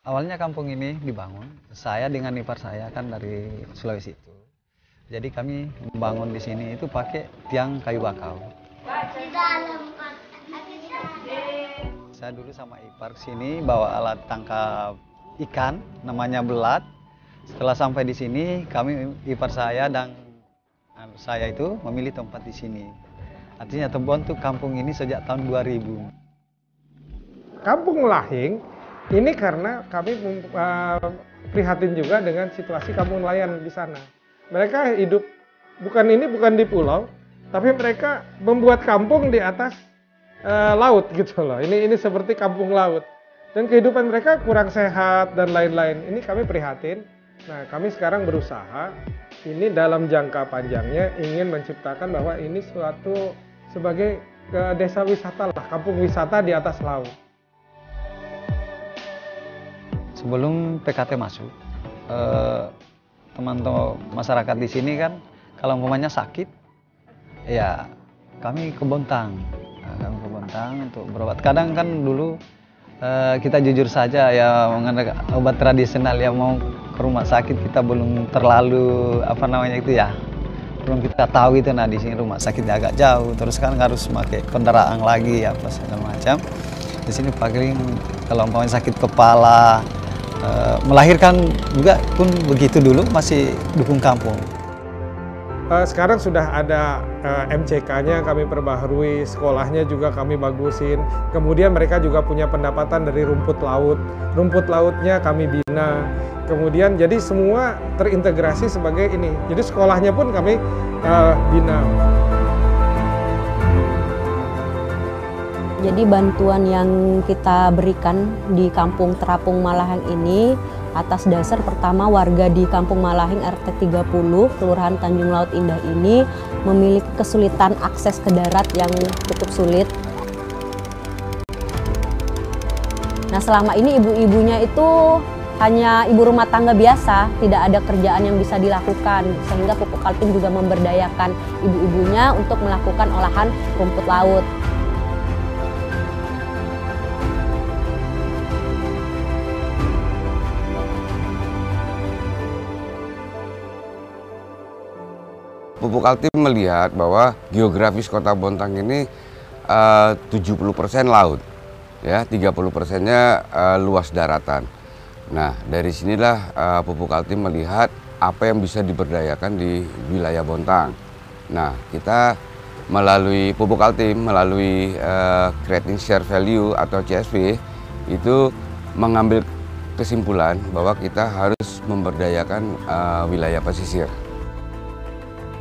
Awalnya kampung ini dibangun, saya dengan ipar saya kan dari Sulawesi itu. Jadi kami membangun di sini itu pakai tiang kayu bakau. Saya dulu sama ipar sini bawa alat tangkap ikan, namanya belat. Setelah sampai di sini, kami ipar saya dan saya itu memilih tempat di sini. Artinya Tebon tuh kampung ini sejak tahun 2000. Kampung Lahing ini karena kami prihatin juga dengan situasi kampung nelayan di sana. Mereka hidup bukan di pulau, tapi mereka membuat kampung di atas laut gitu loh. Ini seperti kampung laut. Dan kehidupan mereka kurang sehat dan lain-lain. Ini kami prihatin. Nah, kami sekarang berusaha ini dalam jangka panjangnya ingin menciptakan bahwa ini suatu sebagai desa wisata lah, kampung wisata di atas laut. Sebelum PKT masuk, teman-teman masyarakat di sini kan kalau umpamanya sakit, ya kami ke Bontang. Nah, kami ke Bontang untuk berobat. Kadang kan dulu kita jujur saja ya mengenai obat tradisional yang mau ke rumah sakit kita belum terlalu belum kita tahu itu. Nah di sini rumah sakitnya agak jauh, terus kan harus pakai kendaraan lagi apa segala macam. Di sini paling kalau umpamanya sakit kepala, melahirkan juga pun begitu dulu masih dukung kampung. Sekarang sudah ada MCK-nya kami perbaharui, sekolahnya juga kami bagusin. Kemudian mereka juga punya pendapatan dari rumput laut. Rumput lautnya kami bina. Kemudian jadi semua terintegrasi sebagai ini. Jadi sekolahnya pun kami bina. Jadi bantuan yang kita berikan di Kampung Terapung Malahing ini atas dasar pertama warga di Kampung Malahing RT 30, Kelurahan Tanjung Laut Indah ini memiliki kesulitan akses ke darat yang cukup sulit. Nah selama ini ibu-ibunya itu hanya ibu rumah tangga biasa, tidak ada kerjaan yang bisa dilakukan, sehingga Pupuk Kaltim juga memberdayakan ibu-ibunya untuk melakukan olahan rumput laut. Pupuk Kaltim melihat bahwa geografis Kota Bontang ini 70% laut, ya 30%-nya luas daratan. Nah dari sinilah Pupuk Kaltim melihat apa yang bisa diberdayakan di wilayah Bontang. Nah kita melalui Pupuk Kaltim, melalui Creating Share Value atau CSV itu mengambil kesimpulan bahwa kita harus memberdayakan wilayah pesisir.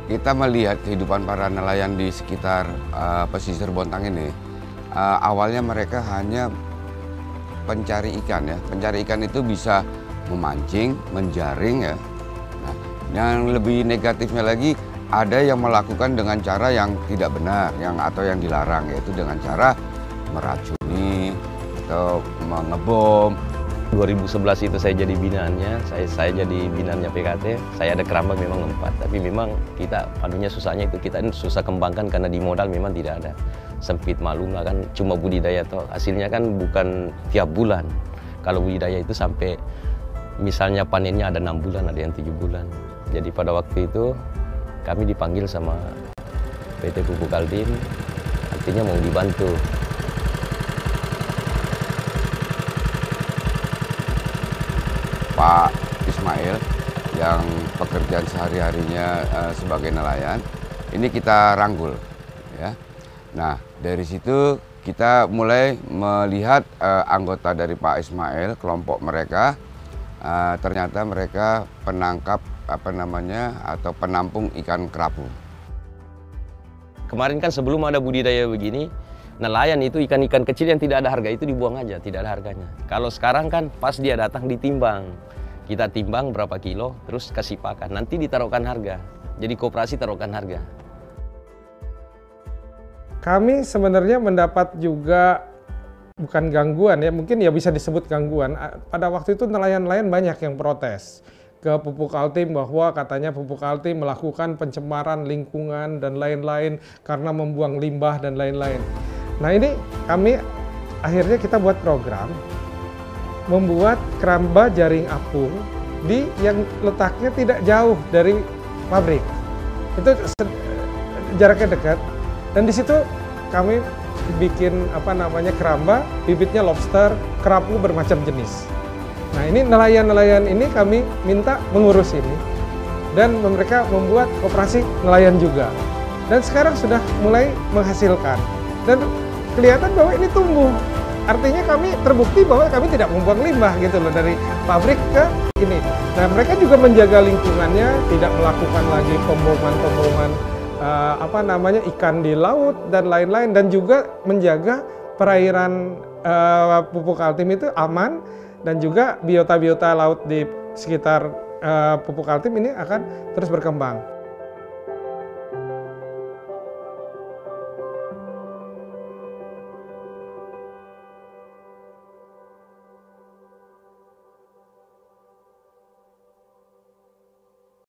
Kita melihat kehidupan para nelayan di sekitar pesisir Bontang ini, awalnya mereka hanya pencari ikan ya. Pencari ikan itu bisa memancing, menjaring ya. Nah, yang lebih negatifnya lagi ada yang melakukan dengan cara yang tidak benar, atau yang dilarang, yaitu dengan cara meracuni atau mengebom. 2011 itu saya jadi binaannya, saya jadi binaannya PKT. Saya ada keramba memang 4, tapi memang kita padunya susahnya itu kita susah kembangkan karena di modal memang tidak ada. Sempit malum lah kan, cuma budidaya toh. Hasilnya kan bukan tiap bulan. Kalau budidaya itu sampai misalnya panennya ada 6 bulan, ada yang 7 bulan. Jadi pada waktu itu kami dipanggil sama PT Pupuk Kaltim, artinya mau dibantu. Pak Ismail yang pekerjaan sehari-harinya sebagai nelayan, ini kita rangkul ya. Nah dari situ kita mulai melihat anggota dari Pak Ismail, kelompok mereka ternyata mereka penangkap atau penampung ikan kerapu. Kemarin kan sebelum ada budidaya begini, nelayan itu ikan-ikan kecil yang tidak ada harga itu dibuang aja, tidak ada harganya. Kalau sekarang kan pas dia datang ditimbang. Kita timbang berapa kilo, terus kasih pakan. Nanti ditaruhkan harga. Jadi koperasi taruhkan harga. Kami sebenarnya mendapat juga bukan gangguan ya, mungkin ya bisa disebut gangguan. Pada waktu itu nelayan-nelayan banyak yang protes ke Pupuk Kaltim bahwa katanya Pupuk Kaltim melakukan pencemaran lingkungan dan lain-lain karena membuang limbah dan lain-lain. Nah ini kami akhirnya kita buat program membuat keramba jaring apung yang letaknya tidak jauh dari pabrik. Itu jaraknya dekat, dan di situ kami bikin keramba, bibitnya lobster, kerapu bermacam jenis. Nah, ini nelayan-nelayan ini kami minta mengurus ini, dan mereka membuat koperasi nelayan juga. Dan sekarang sudah mulai menghasilkan, dan kelihatan bahwa ini tumbuh. Artinya kami terbukti bahwa kami tidak membuang limbah gitu loh dari pabrik ke ini. Nah, mereka juga menjaga lingkungannya, tidak melakukan lagi pemboman ikan di laut dan lain-lain, dan juga menjaga perairan Pupuk Altim itu aman, dan juga biota-biota laut di sekitar Pupuk Altim ini akan terus berkembang.